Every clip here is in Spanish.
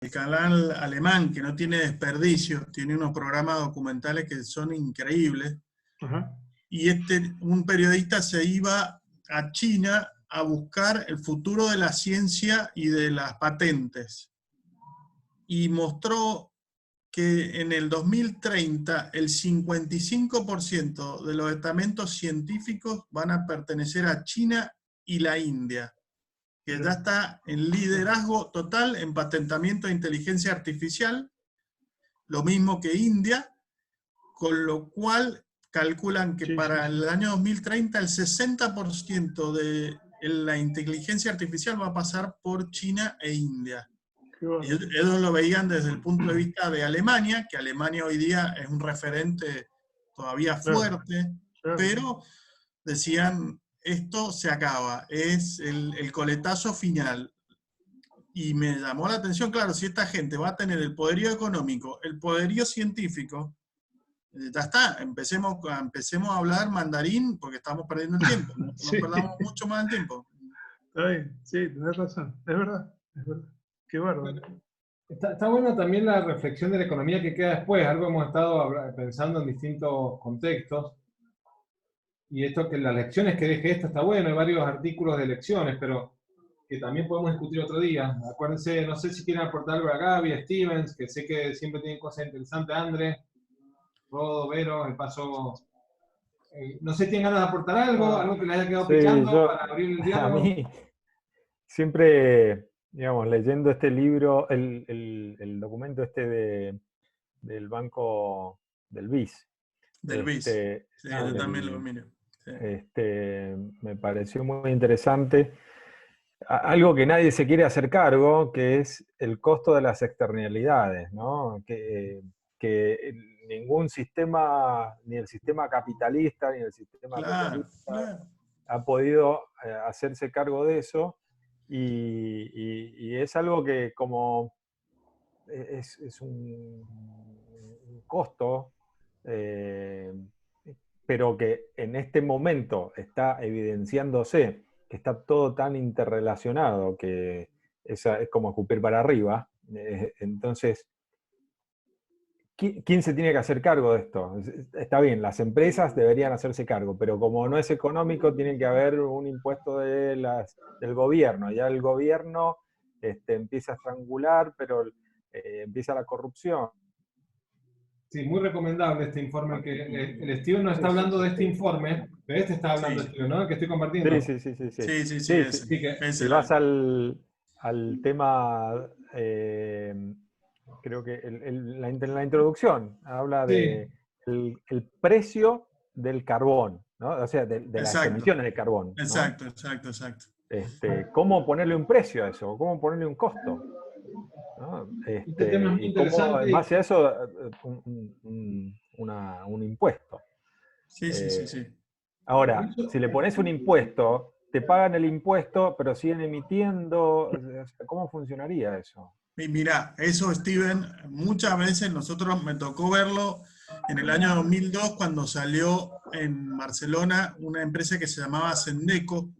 el canal alemán, que no tiene desperdicio, tiene unos programas documentales que son increíbles. Ajá. Y un periodista se iba a China a buscar el futuro de la ciencia y de las patentes. Y mostró que en el 2030 el 55% de los estamentos científicos van a pertenecer a China y la India, que ya está en liderazgo total en patentamiento de inteligencia artificial, lo mismo que India, con lo cual calculan que para el año 2030 el 60% de la inteligencia artificial va a pasar por China e India. Y ellos lo veían desde el punto de vista de Alemania, que Alemania hoy día es un referente todavía fuerte, pero decían, esto se acaba, es el coletazo final. Y me llamó la atención, claro, si esta gente va a tener el poderío económico, el poderío científico, ya está, empecemos a hablar mandarín porque estamos perdiendo el tiempo, no perdamos mucho más el tiempo. Está bien, sí, tenés razón, es verdad, qué bárbaro. Está buena también la reflexión de la economía que queda después, algo hemos estado pensando en distintos contextos, y esto que las lecciones que deje esto está bueno, hay varios artículos de lecciones, pero que también podemos discutir otro día. Acuérdense, no sé si quieren aportar algo a Gaby, a Stevens, que sé que siempre tienen cosas interesantes, André, Rodo, Vero, el paso... no sé si tienen ganas de aportar algo que les haya quedado picando para abrir el diálogo. A mí, siempre, digamos, leyendo este libro, el documento del Banco del BIS. Del BIS, sí, yo también lo miro. Sí. Me pareció muy interesante. Algo que nadie se quiere hacer cargo, que es el costo de las externalidades, ¿no? Que ningún sistema, ni el sistema capitalista, ni el sistema capitalista ha podido hacerse cargo de eso, y es algo que como es un costo, pero que en este momento está evidenciándose que está todo tan interrelacionado que es como escupir para arriba. Entonces, ¿quién se tiene que hacer cargo de esto? Está bien, las empresas deberían hacerse cargo, pero como no es económico, tiene que haber un impuesto del gobierno. Ya el gobierno empieza a estrangular, pero empieza la corrupción. Sí, muy recomendable este informe. Que el Steven no está hablando de este informe, pero este está hablando de Steven, ¿no? Que estoy compartiendo. Sí. Sí, vas al tema, creo que en la introducción habla de el precio del carbón, ¿no? O sea, de las emisiones de carbón, ¿no? Exacto. ¿Cómo ponerle un precio a eso? ¿Cómo ponerle un costo? ¿No? Este tema es muy y cómo, interesante. en base a eso, un impuesto. Sí. Ahora, si le pones un impuesto, te pagan el impuesto, pero siguen emitiendo. ¿Cómo funcionaría eso? Mira, eso, Steven, muchas veces me tocó verlo en el año 2002 cuando salió en Barcelona una empresa que se llamaba Sendeco,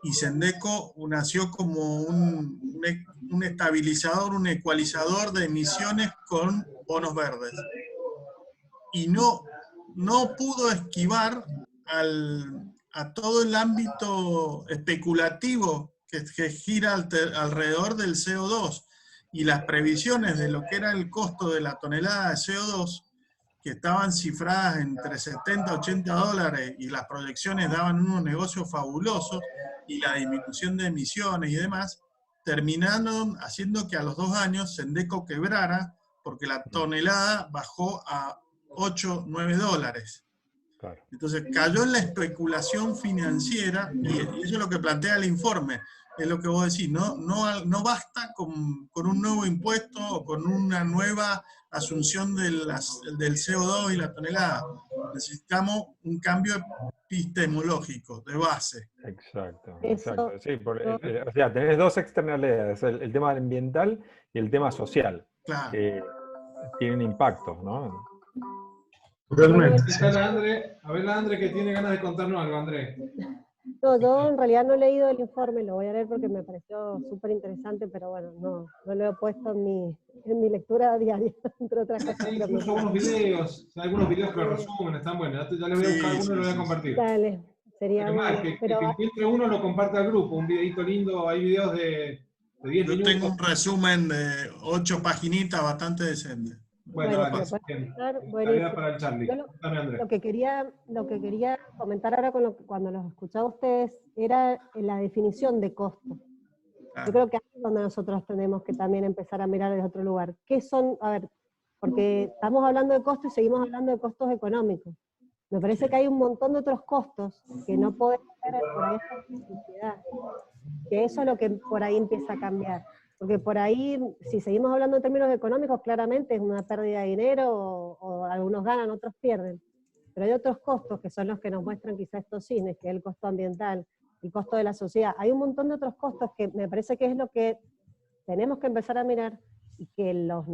y Sendeco nació como un estabilizador, un ecualizador de emisiones con bonos verdes. Y no pudo esquivar a todo el ámbito especulativo que gira alrededor del CO2 y las previsiones de lo que era el costo de la tonelada de CO2, que estaban cifradas entre 70 a 80 dólares, y las proyecciones daban unos negocios fabulosos, y la disminución de emisiones y demás, terminaron haciendo que a los 2 años Sendeco quebrara, porque la tonelada bajó a 8, 9 dólares. Claro. Entonces cayó en la especulación financiera, y eso es lo que plantea el informe. Es lo que vos decís, no basta con un nuevo impuesto o con una nueva asunción del CO2 y la tonelada. Necesitamos un cambio epistemológico, de base. Exacto. Sí, o sea, tenés dos externalidades, el tema ambiental y el tema social, Claro. que tienen impactos, ¿no? Realmente. A ver, André, que tiene ganas de contarnos algo, André. No, yo en realidad no he leído el informe, lo voy a leer porque me pareció súper interesante, pero bueno, no lo he puesto en mi lectura diaria, entre otras cosas. Hay incluso algunos videos que lo resumen, están buenos. Ya les voy a buscar alguno y lo voy a compartir. Dale, sería bueno. Que encuentre uno lo comparte al grupo, un videito lindo, hay videos de 10 minutos. Yo tengo un resumen de 8 paginitas bastante decente. Bueno, vale, tarea para el Charlie. Lo que quería comentar ahora cuando los escuchaba a ustedes era la definición de costo. Yo creo que ahí es donde nosotros tenemos que también empezar a mirar desde otro lugar. ¿Qué son? A ver, porque estamos hablando de costos y seguimos hablando de costos económicos. Me parece que hay un montón de otros costos que no podemos ver por ahí en la sociedad. Que eso es lo que por ahí empieza a cambiar. Porque por ahí, si seguimos hablando en términos económicos, claramente es una pérdida de dinero, o algunos ganan, otros pierden. Pero hay otros costos que son los que nos muestran quizás estos cines, que es el costo ambiental, el costo de la sociedad. Hay un montón de otros costos que me parece que es lo que tenemos que empezar a mirar, y que los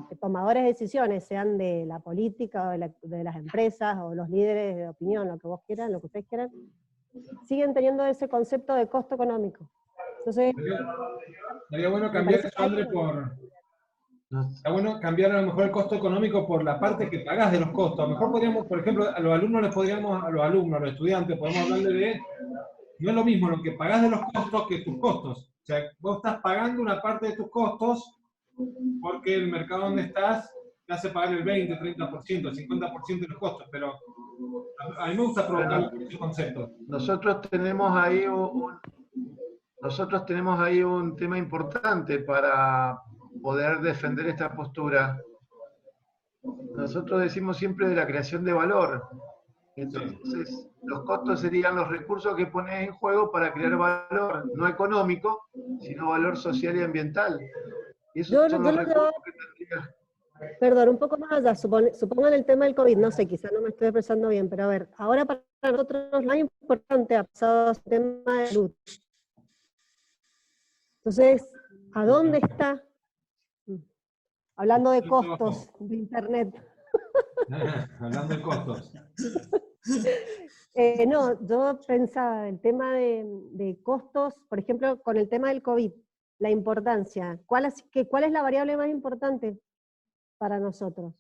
que tomadores de decisiones, sean de la política, o de las empresas, o los líderes de opinión, lo que vos quieran, lo que ustedes quieran, siguen teniendo ese concepto de costo económico. Entonces, sería bueno cambiar eso, André, está bueno cambiar a lo mejor el costo económico por la parte que pagás de los costos. A lo mejor podríamos, por ejemplo, a los estudiantes, podemos hablarle de, no es lo mismo lo que pagás de los costos que tus costos. O sea, vos estás pagando una parte de tus costos porque el mercado donde estás te hace pagar el 20, 30%, el 50% de los costos, pero a mí me gusta provocar ese concepto. Nosotros tenemos ahí un tema importante para poder defender esta postura. Nosotros decimos siempre de la creación de valor. Entonces, los costos serían los recursos que pones en juego para crear valor, no económico, sino valor social y ambiental. Y esos son los recursos que tendría. Perdón, un poco más allá, supongan el tema del COVID, no sé, quizás no me estoy expresando bien, pero a ver, ahora para nosotros lo más importante ha pasado el tema de salud. Entonces, ¿a dónde está? Hablando de costos de Internet. Hablando de costos. No, yo pensaba el tema de costos, por ejemplo, con el tema del COVID, la importancia. ¿Cuál es la variable más importante para nosotros?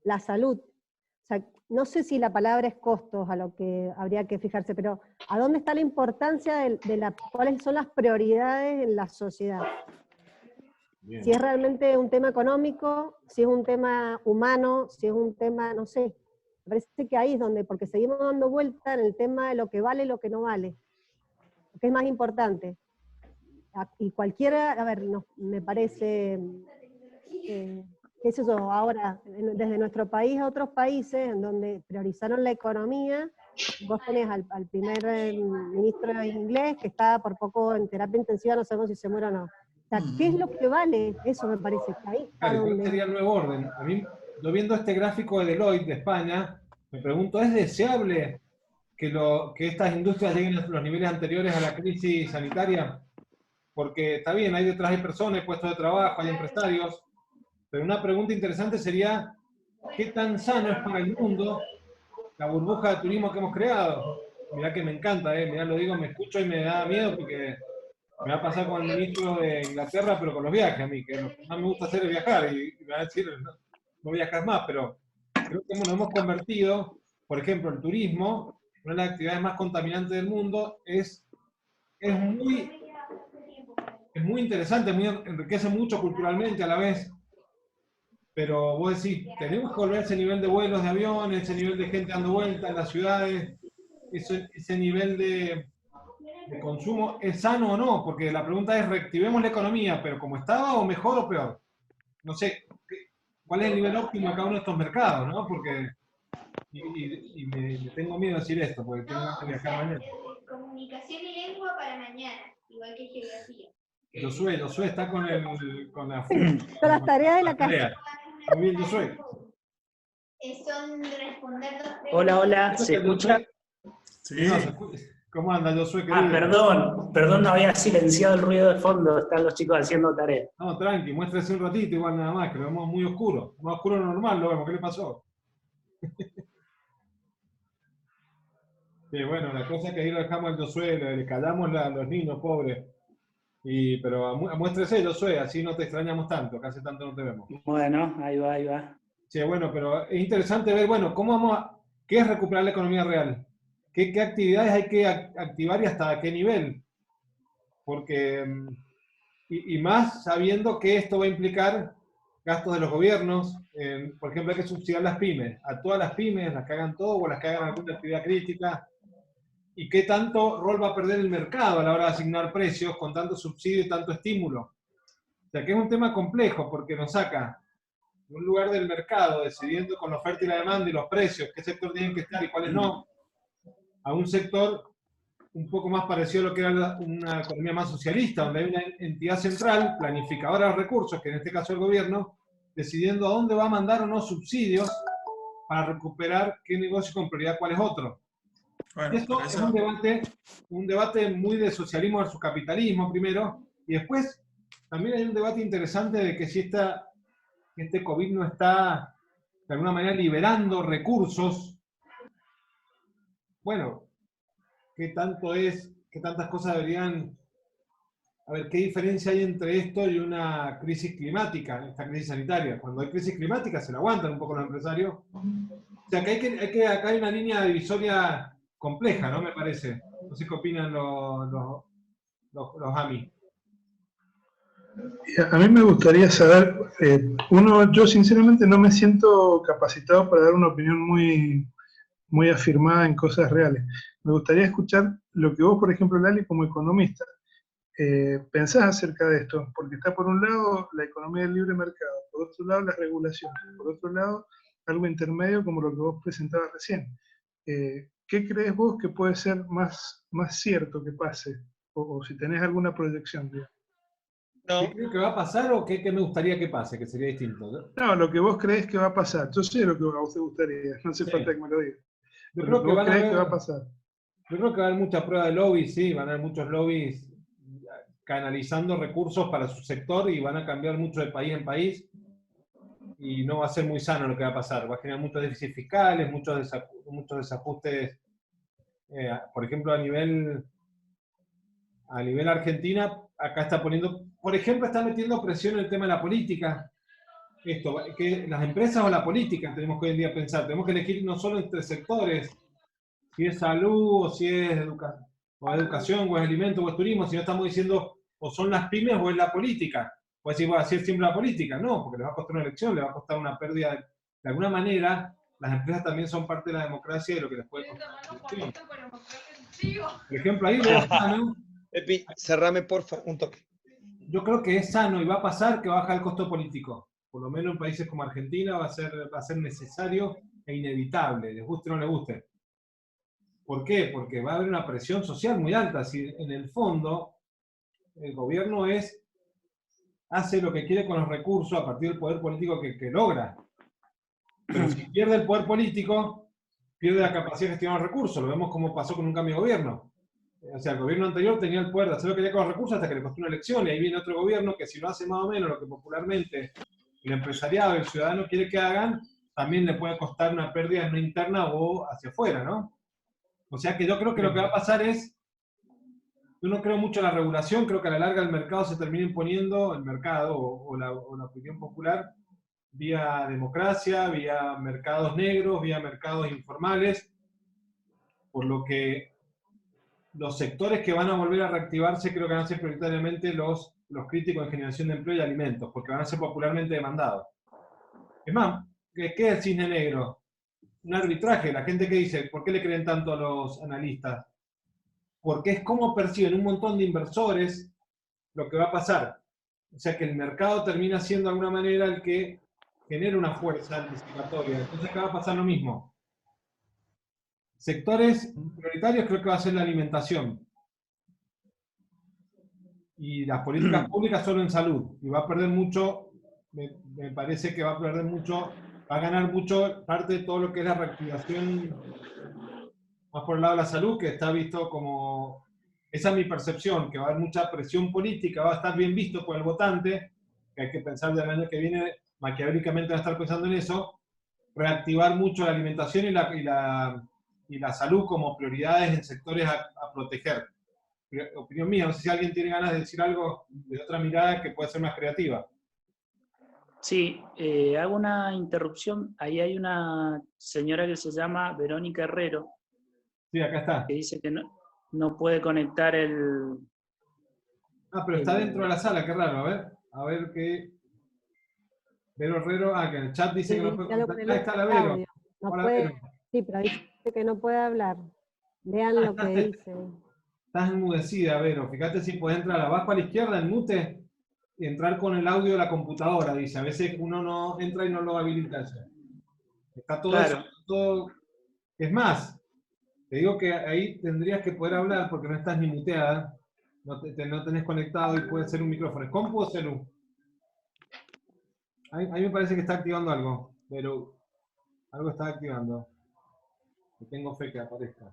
La salud. O sea, no sé si la palabra es costos a lo que habría que fijarse, pero ¿a dónde está la importancia cuáles son las prioridades en la sociedad? Bien. Si es realmente un tema económico, si es un tema humano, si es un tema, no sé. Me parece que ahí es donde, porque seguimos dando vuelta en el tema de lo que vale y lo que no vale. ¿Qué es más importante? Y cualquiera, a ver, me parece, qué sé yo, ahora, desde nuestro país a otros países, en donde priorizaron la economía, vos tenés al primer ministro inglés, que está por poco en terapia intensiva, no sabemos si se muere o no. O sea, ¿qué es lo que vale? Eso me parece que ahí está. Claro, ¿cuál sería el nuevo orden? A mí, yo viendo este gráfico de Deloitte de España, me pregunto, ¿es deseable que estas industrias lleguen a los niveles anteriores a la crisis sanitaria? Porque está bien, hay detrás hay personas, hay puestos de trabajo, hay empresarios, pero una pregunta interesante sería, ¿qué tan sano es para el mundo la burbuja de turismo que hemos creado? Mirá que me encanta, mirá, lo digo, me escucho y me da miedo porque me va a pasar con el ministro de Inglaterra, pero con los viajes a mí, que lo que más me gusta hacer es viajar, y me va a decir, no viajas más, pero creo que nos hemos convertido, por ejemplo, el turismo, una de las actividades más contaminantes del mundo, es muy interesante, enriquece mucho culturalmente a la vez, pero vos decís, tenemos que volver a ese nivel de vuelos de aviones, ese nivel de gente dando vuelta en las ciudades, ese nivel de consumo, ¿es sano o no? Porque la pregunta es, reactivemos la economía, pero ¿como estaba o mejor o peor? No sé, ¿cuál es el nivel óptimo de cada uno de estos mercados, no? Porque, y me tengo miedo de decir esto, porque tengo que viajar mañana. Comunicación y lengua para mañana, igual que geografía. Josué está con las tareas de la casa. Muy bien, Josué. Son responder dos preguntas. Hola, ¿se escucha? Sí. ¿Cómo anda, Josué? Perdón, no había silenciado el ruido de fondo, están los chicos haciendo tarea. No, tranqui, muéstrese un ratito igual nada más, que lo vemos muy oscuro. Más oscuro de lo normal lo vemos, ¿qué le pasó? Sí, bueno, la cosa es que ahí lo dejamos al Josué, le callamos a los niños pobres. Pero muéstrese, Josué, así no te extrañamos tanto, que hace tanto no te vemos. Bueno, ahí va, ahí va. Sí, bueno, pero es interesante ver, bueno, ¿qué es recuperar la economía real? ¿Qué actividades hay que activar y hasta qué nivel? Porque, y más sabiendo que esto va a implicar gastos de los gobiernos, por ejemplo, hay que subsidiar las pymes, a todas las pymes, las que hagan todo o las que hagan alguna actividad crítica, y qué tanto rol va a perder el mercado a la hora de asignar precios con tanto subsidio y tanto estímulo. O sea, que es un tema complejo porque nos saca de un lugar del mercado, decidiendo con la oferta y la demanda y los precios, qué sector tienen que estar y cuáles no, a un sector un poco más parecido a lo que era una economía más socialista, donde hay una entidad central, planificadora de recursos, que en este caso el gobierno, decidiendo a dónde va a mandar o no subsidios para recuperar qué negocio con prioridad, cuál es otro. Bueno, Esto es un debate muy de socialismo versus capitalismo primero, y después también hay un debate interesante de que si este COVID no está de alguna manera liberando recursos, bueno, qué tantas cosas deberían, a ver, qué diferencia hay entre esto y una crisis climática, esta crisis sanitaria. Cuando hay crisis climática se la aguantan un poco los empresarios. O sea, que acá hay una línea divisoria compleja, ¿no? Me parece. No sé qué opinan los AMI. A mí me gustaría saber, yo sinceramente no me siento capacitado para dar una opinión muy afirmada en cosas reales. Me gustaría escuchar lo que vos, por ejemplo, Lali, como economista, pensás acerca de esto, porque está por un lado la economía del libre mercado, por otro lado las regulaciones, por otro lado algo intermedio como lo que vos presentabas recién. ¿Qué crees vos que puede ser más cierto que pase? O si tenés alguna proyección, digamos. No. ¿Qué creo que va a pasar o qué me gustaría que pase, que sería distinto? No, lo que vos crees que va a pasar. Yo sé lo que a vos te gustaría, no hace falta que me lo digas. Yo creo que va a pasar. Yo creo que va a haber mucha prueba de lobbies, sí, van a haber muchos lobbies canalizando recursos para su sector y van a cambiar mucho de país en país y no va a ser muy sano lo que va a pasar. Va a generar muchos déficits fiscales, muchos desajustes, por ejemplo, a nivel Argentina, acá está poniendo, por ejemplo, está metiendo presión en el tema de la política. Esto, que las empresas o la política tenemos que hoy en día pensar, tenemos que elegir no solo entre sectores, si es salud o si es educación o es alimento o es turismo, sino estamos diciendo o son las pymes o es la política. Puede decir, bueno, así es siempre la política, no, porque les va a costar una elección, les va a costar una pérdida. De alguna manera, las empresas también son parte de la democracia y de lo que les puede costar. Por ejemplo, ahí veo sano. Epi, cerrame porfa, un toque. Yo creo que es sano y va a pasar que baja el costo político. Por lo menos en países como Argentina va a ser necesario e inevitable, les guste o no les guste. ¿Por qué? Porque va a haber una presión social muy alta. Si en el fondo el gobierno hace lo que quiere con los recursos a partir del poder político que logra. Pero si pierde el poder político, pierde la capacidad de gestionar los recursos. Lo vemos como pasó con un cambio de gobierno. O sea, el gobierno anterior tenía el poder de hacer lo que quería con los recursos hasta que le costó una elección. Y ahí viene otro gobierno que si no hace más o menos lo que popularmente el empresariado y el ciudadano quiere que hagan, también le puede costar una pérdida no interna o hacia afuera, ¿no? O sea que yo creo que lo que va a pasar es, yo no creo mucho en la regulación, creo que a la larga el mercado se termina imponiendo, el mercado o la opinión popular, vía democracia, vía mercados negros, vía mercados informales, por lo que los sectores que van a volver a reactivarse creo que van a ser prioritariamente los críticos en generación de empleo y alimentos, porque van a ser popularmente demandados. Es más, ¿qué es el cisne negro? Un arbitraje. La gente que dice, ¿por qué le creen tanto a los analistas? Porque es como perciben un montón de inversores lo que va a pasar. O sea que el mercado termina siendo de alguna manera el que genera una fuerza anticipatoria. Entonces acá va a pasar lo mismo. Sectores prioritarios creo que va a ser la alimentación. Y las políticas públicas solo en salud. Y va a perder mucho, me parece que va a perder mucho, va a ganar mucho parte de todo lo que es la reactivación más por el lado de la salud, que está visto como, esa es mi percepción, que va a haber mucha presión política, va a estar bien visto por el votante, que hay que pensar del año que viene, maquiavélicamente va a estar pensando en eso, reactivar mucho la alimentación y y la salud como prioridades en sectores a proteger. Opinión mía, no sé si alguien tiene ganas de decir algo de otra mirada que puede ser más creativa. Sí, hago una interrupción. Ahí hay una señora que se llama Verónica Herrero. Sí, acá está. Que dice que no puede conectar el... Ah, pero está dentro de la sala, qué raro. A ver qué... Vero Herrero, que en el chat dice que no puede conectar. Ahí está la Vero. No Hola, puede, Vero. sí, pero dice que no puede hablar. Vean lo que dice. Estás enmudecida, Vero. Fíjate si puedes entrar abajo a la izquierda, en mute, y entrar con el audio de la computadora, dice. A veces uno no entra y no lo habilita eso. Está todo Claro. eso, todo... Es más, te digo que ahí tendrías que poder hablar porque no estás ni muteada, no tenés conectado y puede ser un micrófono. ¿Es compu o celu? A mí me parece que está activando algo, pero algo está activando. Tengo fe que aparezca.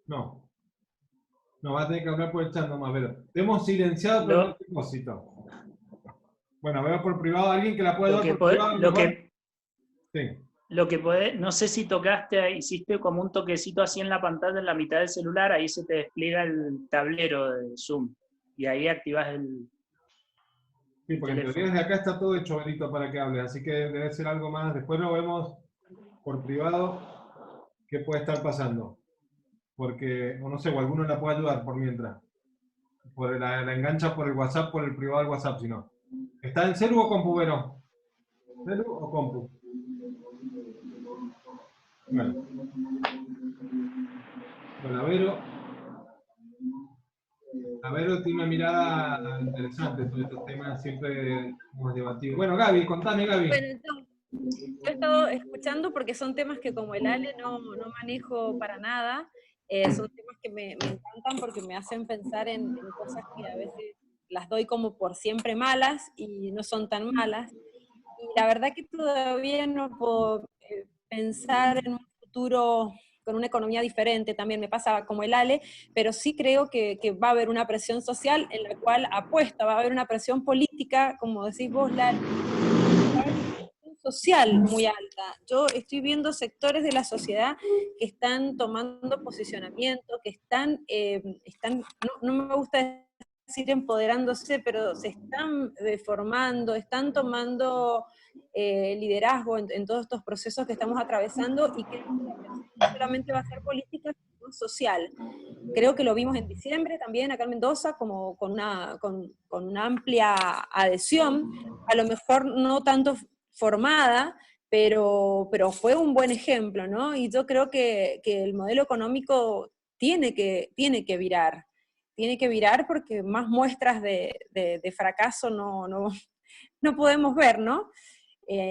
No. No, va a tener que hablar por el chat nomás, pero te hemos silenciado pero no a propósito. Bueno, veo por privado a alguien que la puede dar por privado. Lo que podés, no sé si tocaste, hiciste como un toquecito así en la pantalla, en la mitad del celular, ahí se te despliega el tablero de Zoom. Y ahí activas el... Sí, porque en teoría desde acá está todo hecho, Benito, para que hables, así que debe ser algo más. Después lo vemos por privado qué puede estar pasando. Porque, o no sé, o alguno la puede ayudar por mientras. La engancha por el WhatsApp, por el privado del WhatsApp, si no. ¿Está en celu o compu, Vero? ¿Celu o compu? Bueno, a Vero tiene una mirada interesante sobre estos temas, siempre hemos debatido. Bueno, Gaby, contame, Gaby. Bueno, yo he estado escuchando porque son temas que como el Ale no manejo para nada. Son temas que me encantan porque me hacen pensar en cosas que a veces las doy como por siempre malas y no son tan malas. Y la verdad que todavía no puedo pensar en un futuro con una economía diferente, también me pasa como el Ale, pero sí creo que va a haber una presión social en la cual apuesta, va a haber una presión política, como decís vos, Lali, social muy alta. Yo estoy viendo sectores de la sociedad que están tomando posicionamiento, que están no me gusta decir empoderándose, pero se están formando, están tomando liderazgo en todos estos procesos que estamos atravesando y que no solamente va a ser política, sino social. Creo que lo vimos en diciembre también acá en Mendoza, como con una amplia adhesión, a lo mejor no tanto formada, pero fue un buen ejemplo, ¿no? Y yo creo que el modelo económico tiene que virar. Tiene que virar porque más muestras de fracaso no podemos ver, ¿no?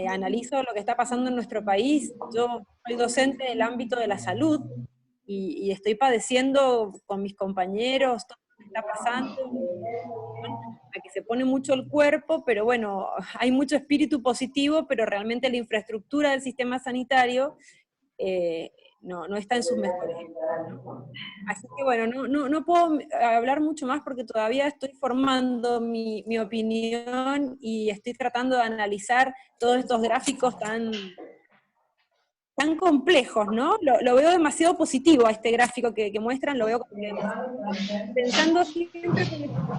Analizo lo que está pasando en nuestro país. Yo soy docente del ámbito de la salud y estoy padeciendo con mis compañeros todo lo que está pasando, a que se pone mucho el cuerpo, pero bueno, hay mucho espíritu positivo, pero realmente la infraestructura del sistema sanitario no está en sus mejores épocas, ¿no? Así que bueno, no puedo hablar mucho más porque todavía estoy formando mi opinión y estoy tratando de analizar todos estos gráficos tan complejos, ¿no? Lo veo demasiado positivo a este gráfico que muestran, lo veo como que pensando siempre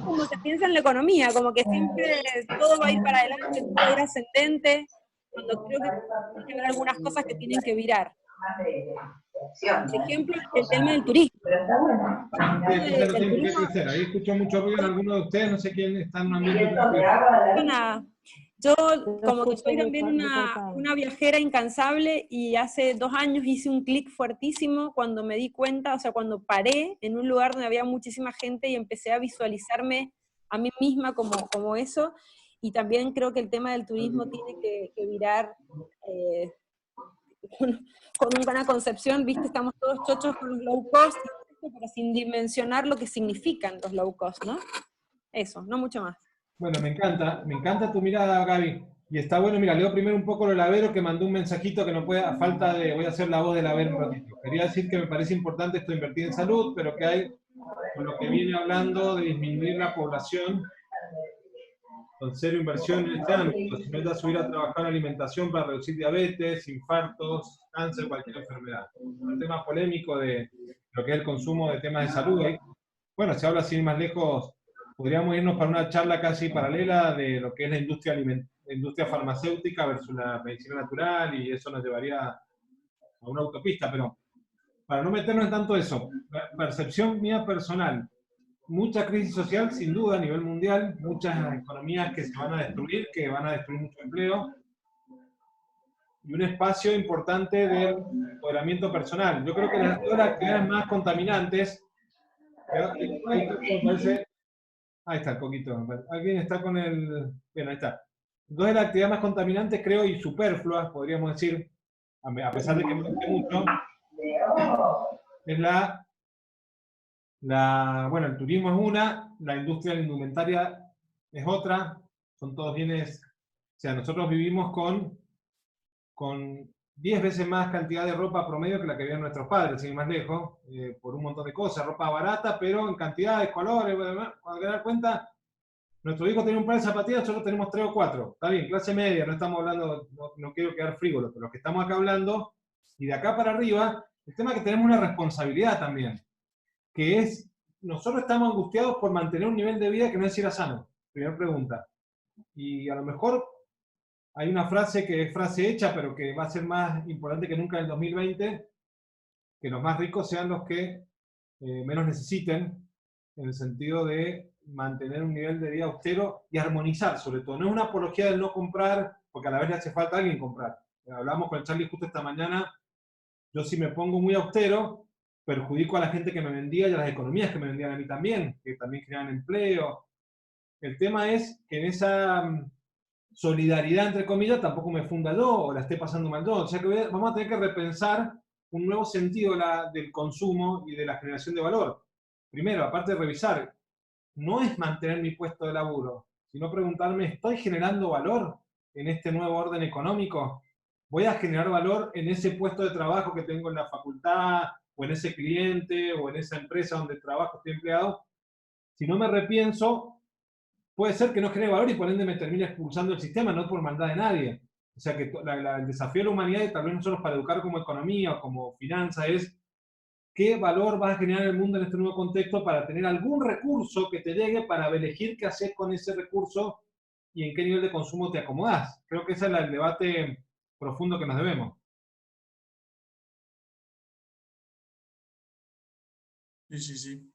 como se piensa en la economía, como que siempre todo va a ir para adelante, todo va a ir ascendente, cuando creo que tiene que haber algunas cosas que tienen que virar. Por ejemplo, el tema del turismo. Ahí escucho mucho ruido en alguno de ustedes, no sé quién está en un ambiente. Yo como que soy también una viajera incansable y hace 2 años hice un clic fuertísimo cuando me di cuenta, o sea, cuando paré en un lugar donde había muchísima gente y empecé a visualizarme a mí misma como eso, y también creo que el tema del turismo tiene que virar con una concepción, viste, estamos todos chochos con los low cost, pero sin dimensionar lo que significan los low cost, ¿no? Eso, no mucho más. Bueno, me encanta tu mirada, Gaby. Y está bueno, mira, leo primero un poco lo de Lavero, que mandó un mensajito que no puede, a falta de, voy a hacer la voz de Lavero un ratito. Quería decir que me parece importante esto de invertir en salud, pero que hay, con lo que viene hablando de disminuir la población, con cero inversión en este ámbito, se mete a subir a trabajar en alimentación para reducir diabetes, infartos, cáncer, cualquier enfermedad. El tema polémico de lo que es el consumo de temas de salud. Bueno, se habla sin ir más lejos, podríamos irnos para una charla casi paralela de lo que es la industria farmacéutica versus la medicina natural, y eso nos llevaría a una autopista, pero para no meternos en tanto eso, percepción mía personal, mucha crisis social sin duda a nivel mundial, muchas economías que se van a destruir, que van a destruir mucho empleo, y un espacio importante del empoderamiento personal. Yo creo que las dos actividades más contaminantes, ahí está el coquito, alguien está con el, bien, ahí está. Dos de las actividades más contaminantes, creo, y superfluas, podríamos decir, a pesar de que me guste mucho, es bueno, el turismo es una, la industria de la indumentaria es otra, son todos bienes, o sea, nosotros vivimos con 10 veces más cantidad de ropa promedio que la que vivían nuestros padres, sin ir más lejos, por un montón de cosas, ropa barata, pero en cantidades, colores, cuando te das cuenta, nuestro hijo tiene un par de zapatillas, nosotros tenemos 3 o 4, está bien, clase media, no estamos hablando, no quiero quedar frívolo, pero los que estamos acá hablando, y de acá para arriba, el tema es que tenemos una responsabilidad también, que es, nosotros estamos angustiados por mantener un nivel de vida que no es ir a sano, primera pregunta, y a lo mejor hay una frase que es frase hecha, pero que va a ser más importante que nunca en el 2020, que los más ricos sean los que menos necesiten, en el sentido de mantener un nivel de vida austero y armonizar, sobre todo. No es una apología del no comprar, porque a la vez le hace falta a alguien comprar. Hablamos con el Charlie justo esta mañana, yo si me pongo muy austero, perjudico a la gente que me vendía y a las economías que me vendían a mí también, que también crean empleo. El tema es que en esa solidaridad, entre comillas, tampoco me funda yo o la esté pasando mal yo. O sea que vamos a tener que repensar un nuevo sentido del consumo y de la generación de valor. Primero, aparte de revisar, no es mantener mi puesto de laburo, sino preguntarme, ¿estoy generando valor en este nuevo orden económico? ¿Voy a generar valor en ese puesto de trabajo que tengo en la facultad, o en ese cliente, o en esa empresa donde trabajo, estoy empleado? Si no me repienso, puede ser que no genere valor y por ende me termine expulsando del sistema, no por maldad de nadie. O sea que el desafío de la humanidad, y tal vez nosotros para educar como economía o como finanza, es qué valor vas a generar en el mundo en este nuevo contexto para tener algún recurso que te llegue para elegir qué hacer con ese recurso y en qué nivel de consumo te acomodás. Creo que ese es el debate profundo que nos debemos. Sí, sí, sí.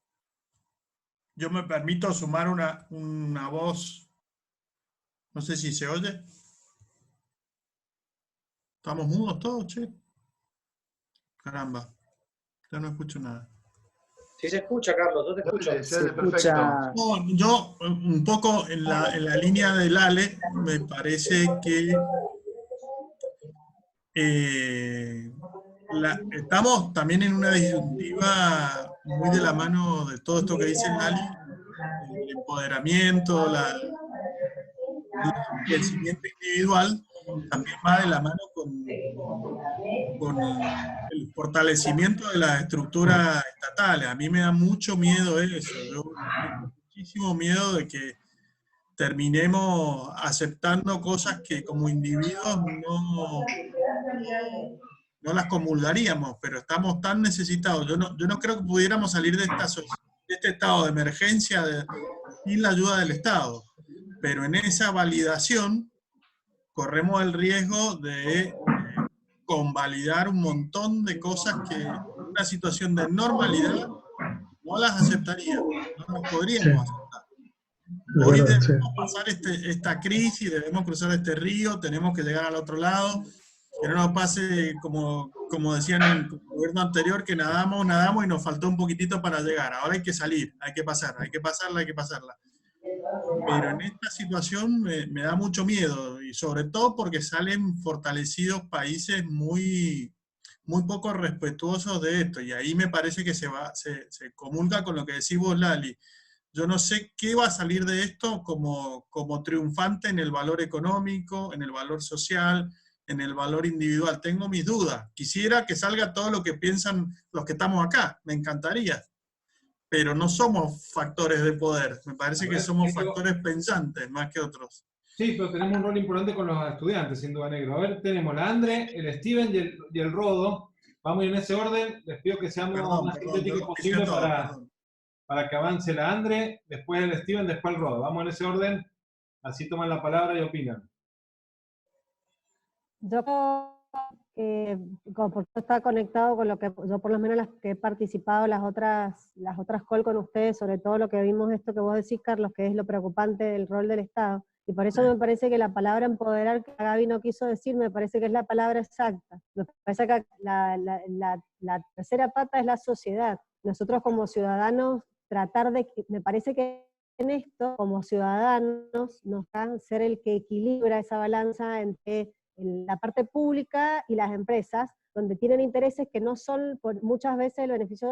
Yo me permito sumar una voz, no sé si se oye. ¿Estamos mudos todos, che? Caramba, yo no escucho nada. Sí se escucha, Carlos, yo te escucho. Se escucha. No, yo, un poco en la línea del Ale, me parece que estamos también en una disyuntiva muy de la mano de todo esto que dice Lali, el empoderamiento, el crecimiento individual, también va de la mano con el fortalecimiento de las estructuras estatales. A mí me da mucho miedo eso, yo tengo muchísimo miedo de que terminemos aceptando cosas que como individuos no las comulgaríamos, pero estamos tan necesitados. Yo no creo que pudiéramos salir de este estado de emergencia sin la ayuda del Estado, pero en esa validación corremos el riesgo de convalidar un montón de cosas que en una situación de normalidad no las aceptaríamos, no las podríamos aceptar. Hoy debemos pasar esta crisis, debemos cruzar este río, tenemos que llegar al otro lado, que no nos pase como decían en el gobierno anterior, que nadamos y nos faltó un poquitito para llegar. Ahora hay que salir, hay que pasarla. Pero en esta situación me da mucho miedo, y sobre todo porque salen fortalecidos países muy poco respetuosos de esto, y ahí me parece que se comulga con lo que decís vos, Lali. Yo no sé qué va a salir de esto como triunfante en el valor económico, en el valor social, en el valor individual. Tengo mis dudas. Quisiera que salga todo lo que piensan los que estamos acá, me encantaría. pero no somos factores de poder. Me parece que somos Negro. factores pensantes más que otros. Sí, pero tenemos un rol importante con los estudiantes, sin duda, Negro. A ver, tenemos la Andre, el Steven y el Rodo. Vamos a ir en ese orden. Les pido que seamos lo más sintéticos posible para que avance la Andre, después el Steven, después el Rodo. Vamos en ese orden, así toman la palabra y opinan. Yo porque está conectado con lo que yo por lo menos las que he participado las otras call con ustedes, sobre todo lo que vimos esto que vos decís, Carlos, que es lo preocupante del rol del Estado. Y por eso me parece que la palabra empoderar que Gaby no quiso decir, me parece que es la palabra exacta. Me parece que la tercera pata es la sociedad. Nosotros como ciudadanos tratar de, me parece que en esto, como ciudadanos, nos va a ser el que equilibra esa balanza entre la parte pública y las empresas, donde tienen intereses que no son muchas veces el beneficio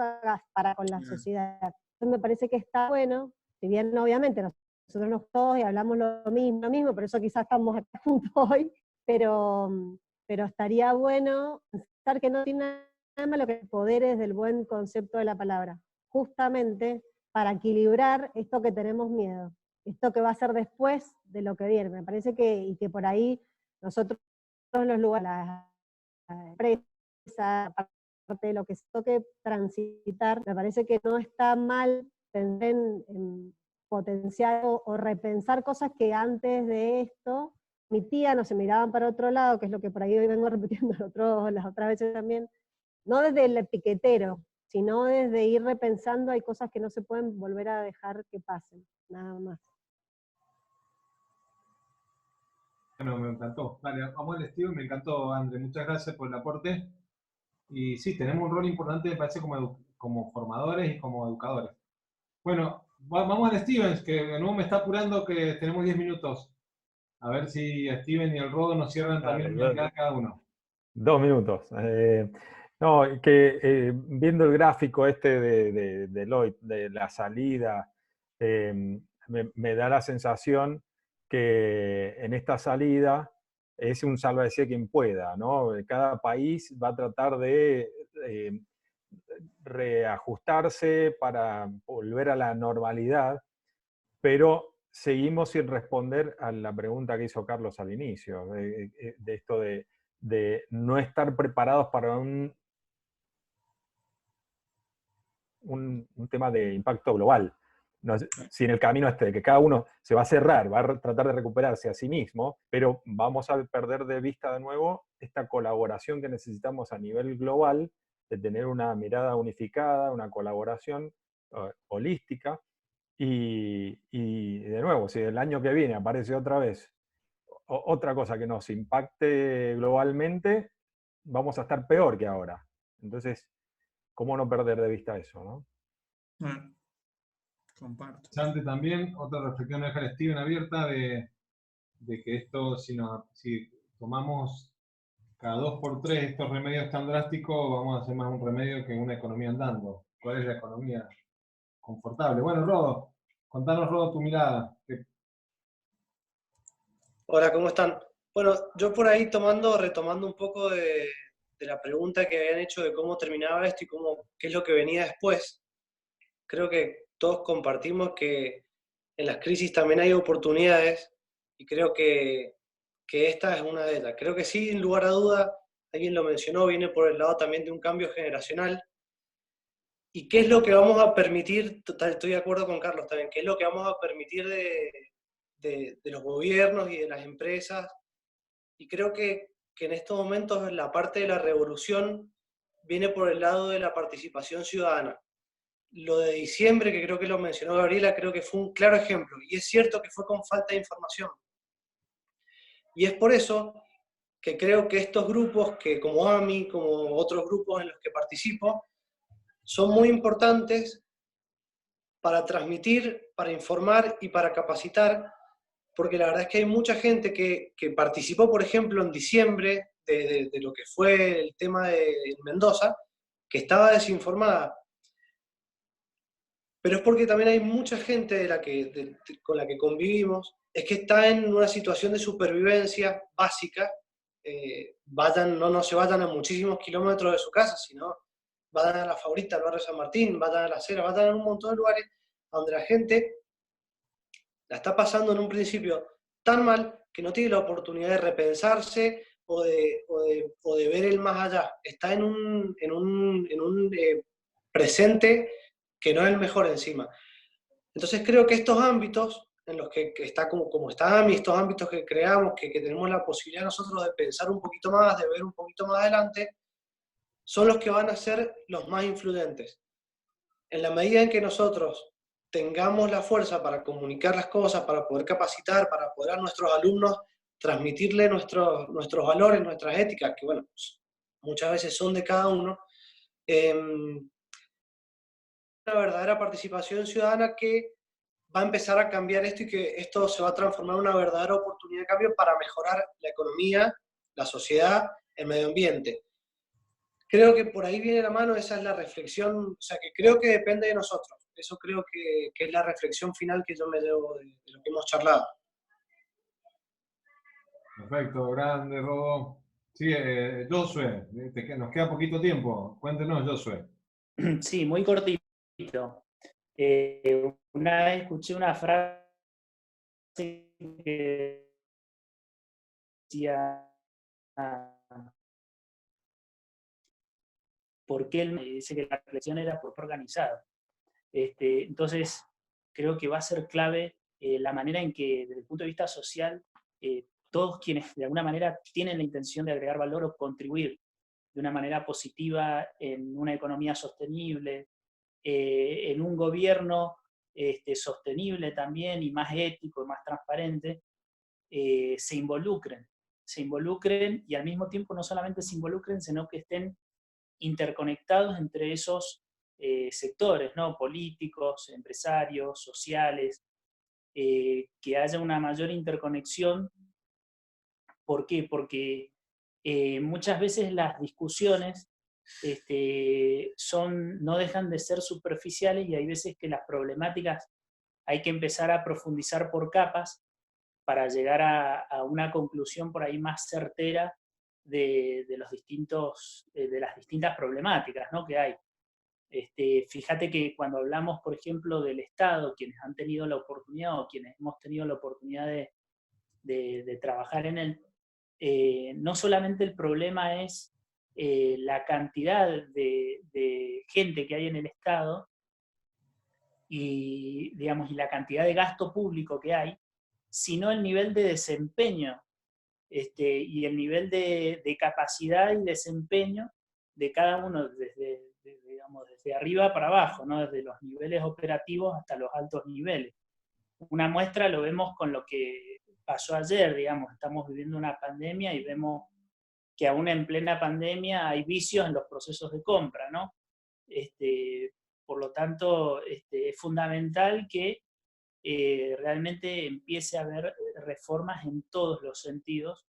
para con la sociedad. Entonces me parece que está bueno, si bien obviamente nosotros nos todos y hablamos lo mismo, por eso quizás estamos acá juntos hoy, pero estaría bueno pensar que no tiene nada más lo que poderes del buen concepto de la palabra, justamente para equilibrar esto que tenemos miedo, esto que va a ser después de lo que viene. Me parece que por ahí nosotros los lugares, la empresa, aparte de lo que se toque transitar, me parece que no está mal pensar en potenciar o repensar cosas que antes de esto mi tía no se miraban para otro lado, que es lo que por ahí hoy vengo repitiendo las otras veces también, no desde el piquetero, sino desde ir repensando, hay cosas que no se pueden volver a dejar que pasen, nada más. Bueno, me encantó. Vale, vamos al estilo, me encantó, André. Muchas gracias por el aporte. Y sí, tenemos un rol importante, me parece, como formadores y como educadores. Bueno, vamos al Stevens, que de nuevo me está apurando que tenemos 10 minutos. A ver si Steven y el Rodo nos cierran también cada uno. 2 minutos. Viendo el gráfico este de Lloyd, de la salida, me da la sensación que en esta salida es un sálvese quien pueda, ¿no? Cada país va a tratar de reajustarse para volver a la normalidad, pero seguimos sin responder a la pregunta que hizo Carlos al inicio, de esto de no estar preparados para un tema de impacto global. No, si en el camino de que cada uno se va a cerrar, va a tratar de recuperarse a sí mismo, pero vamos a perder de vista de nuevo esta colaboración que necesitamos a nivel global, de tener una mirada unificada, una colaboración holística, y de nuevo, si el año que viene aparece otra vez otra cosa que nos impacte globalmente, vamos a estar peor que ahora. Entonces, ¿cómo no perder de vista eso, no? Comparto. Interesante también, otra reflexión deja el Steven abierta de que esto, si tomamos cada 2x3 estos remedios tan drásticos, vamos a hacer más un remedio que una economía andando. ¿Cuál es la economía confortable? Bueno, Rodo, contanos, Rodo, tu mirada. Hola, ¿cómo están? Bueno, yo por ahí retomando un poco de la pregunta que habían hecho de cómo terminaba esto y qué es lo que venía después. Creo que todos compartimos que en las crisis también hay oportunidades y creo que esta es una de ellas. Creo que sí, sin lugar a duda, alguien lo mencionó, viene por el lado también de un cambio generacional. ¿Y qué es lo que vamos a permitir? Estoy de acuerdo con Carlos también, ¿qué es lo que vamos a permitir de los gobiernos y de las empresas? Y creo que en estos momentos la parte de la revolución viene por el lado de la participación ciudadana. Lo de diciembre, que creo que lo mencionó Gabriela, creo que fue un claro ejemplo. Y es cierto que fue con falta de información. Y es por eso que creo que estos grupos, que como AMI, como otros grupos en los que participo, son muy importantes para transmitir, para informar y para capacitar, porque la verdad es que hay mucha gente que participó, por ejemplo, en diciembre de lo que fue el tema de Mendoza, que estaba desinformada. Pero es porque también hay mucha gente con la que convivimos, es que está en una situación de supervivencia básica, no se vayan a muchísimos kilómetros de su casa, sino va a dar a La Favorita, al barrio San Martín, va a dar a Las Heras, va a dar a un montón de lugares donde la gente la está pasando en un principio tan mal que no tiene la oportunidad de repensarse o de ver el más allá. Está en un presente que no es el mejor encima. Entonces creo que estos ámbitos en los que está como está AMI, estos ámbitos que creamos, que tenemos la posibilidad nosotros de pensar un poquito más, de ver un poquito más adelante, son los que van a ser los más influyentes. En la medida en que nosotros tengamos la fuerza para comunicar las cosas, para poder capacitar, para poder a nuestros alumnos transmitirle nuestros valores, nuestras éticas, que bueno, muchas veces son de cada uno, una verdadera participación ciudadana que va a empezar a cambiar esto y que esto se va a transformar en una verdadera oportunidad de cambio para mejorar la economía, la sociedad, el medio ambiente. Creo que por ahí viene la mano, esa es la reflexión, o sea, que creo que depende de nosotros. Eso creo que es la reflexión final que yo me llevo de lo que hemos charlado. Perfecto, grande, Rodo. Sí, Josué, nos queda poquito tiempo. Cuéntenos, Josué. Sí, muy cortito. Una vez escuché una frase que decía, ¿por qué él me dice que la reflexión era por organizado? Entonces, creo que va a ser clave la manera en que, desde el punto de vista social, todos quienes de alguna manera tienen la intención de agregar valor o contribuir de una manera positiva en una economía sostenible, en un gobierno sostenible también y más ético, más transparente, se involucren y al mismo tiempo no solamente se involucren, sino que estén interconectados entre esos sectores, ¿no? Políticos, empresarios, sociales, que haya una mayor interconexión. ¿Por qué? Porque muchas veces las discusiones no dejan de ser superficiales y hay veces que las problemáticas hay que empezar a profundizar por capas para llegar a una conclusión por ahí más certera de las distintas problemáticas, ¿no?, que hay. Fíjate que cuando hablamos, por ejemplo, del Estado, quienes han tenido la oportunidad o quienes hemos tenido la oportunidad de trabajar en él, no solamente el problema es la cantidad de gente que hay en el Estado y la cantidad de gasto público que hay, sino el nivel de desempeño y el nivel de capacidad y desempeño de cada uno desde arriba para abajo, ¿no? Desde los niveles operativos hasta los altos niveles. Una muestra lo vemos con lo que pasó ayer, estamos viviendo una pandemia y vemos que aún en plena pandemia hay vicios en los procesos de compra, ¿no? Por lo tanto, es fundamental que realmente empiece a haber reformas en todos los sentidos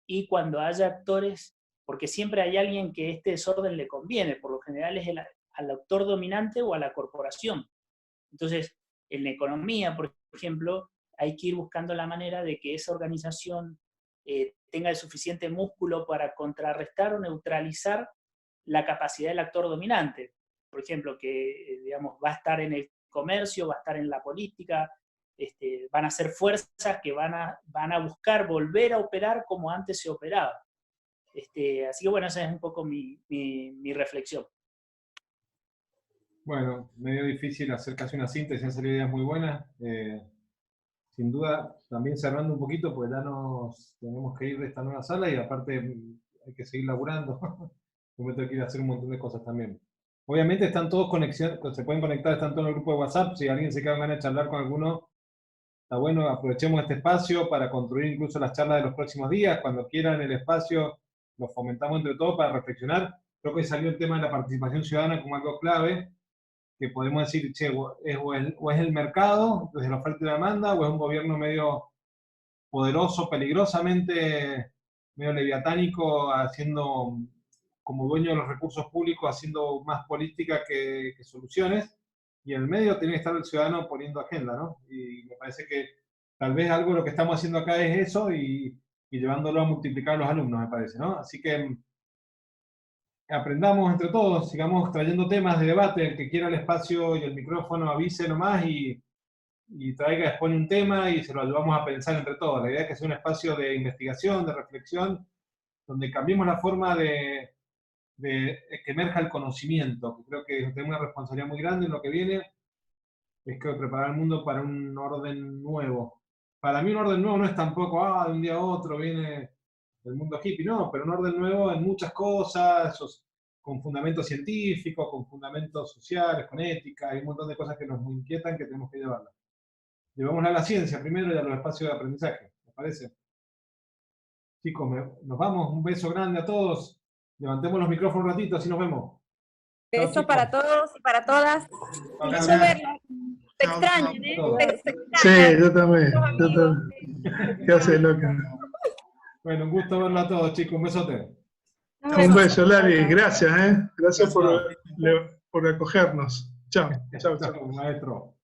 y cuando haya actores, porque siempre hay alguien que este desorden le conviene, por lo general es al actor dominante o a la corporación. Entonces, en la economía, por ejemplo, hay que ir buscando la manera de que esa organización tenga el suficiente músculo para contrarrestar o neutralizar la capacidad del actor dominante. Por ejemplo, que va a estar en el comercio, va a estar en la política, van a ser fuerzas que van a buscar volver a operar como antes se operaba. Así que bueno, esa es un poco mi reflexión. Bueno, medio difícil hacer casi una síntesis, han salido ideas muy buenas. Sin duda, también cerrando un poquito, porque ya nos tenemos que ir de esta nueva sala y aparte hay que seguir laburando. Yo me tengo que ir a hacer un montón de cosas también. Obviamente están todos se pueden conectar, están todos en el grupo de WhatsApp. Si alguien se queda con ganas de charlar con alguno, está bueno, aprovechemos este espacio para construir incluso las charlas de los próximos días. Cuando quieran el espacio, lo fomentamos entre todos para reflexionar. Creo que salió el tema de la participación ciudadana como algo clave, que podemos decir, che, o es el mercado, desde la oferta y la demanda, o es un gobierno medio poderoso, peligrosamente medio leviatánico, haciendo como dueño de los recursos públicos, haciendo más política que soluciones, y en el medio tiene que estar el ciudadano poniendo agenda, ¿no? Y me parece que tal vez algo de lo que estamos haciendo acá es eso, y llevándolo a multiplicar a los alumnos, me parece, ¿no? Así que aprendamos entre todos, sigamos trayendo temas de debate. El que quiera el espacio y el micrófono avise nomás y traiga, expone un tema y se lo ayudamos a pensar entre todos. La idea es que sea un espacio de investigación, de reflexión, donde cambiemos la forma de que emerja el conocimiento, que creo que tenemos una responsabilidad muy grande en lo que viene, es que preparar el mundo para un orden nuevo. Para mí un orden nuevo no es tampoco, de un día a otro viene el mundo hippie, no, pero un orden nuevo en muchas cosas, con fundamentos científicos, con fundamentos sociales, con ética, hay un montón de cosas que nos inquietan que tenemos que llevarlas. Llevémosla a la ciencia primero y a los espacios de aprendizaje, ¿les parece? Chicos, nos vamos, un beso grande a todos. Levantemos los micrófonos un ratito, así nos vemos. Beso para todos y para todas. Un gusto verlos. Te extrañan, ¿eh? Te extrañan. Sí, yo también. ¿Qué haces, loca? Bueno, un gusto verlo a todos, chicos. Un besote. Un beso, Lali. Gracias, Gracias por acogernos. Chao, chao, chao. Maestro.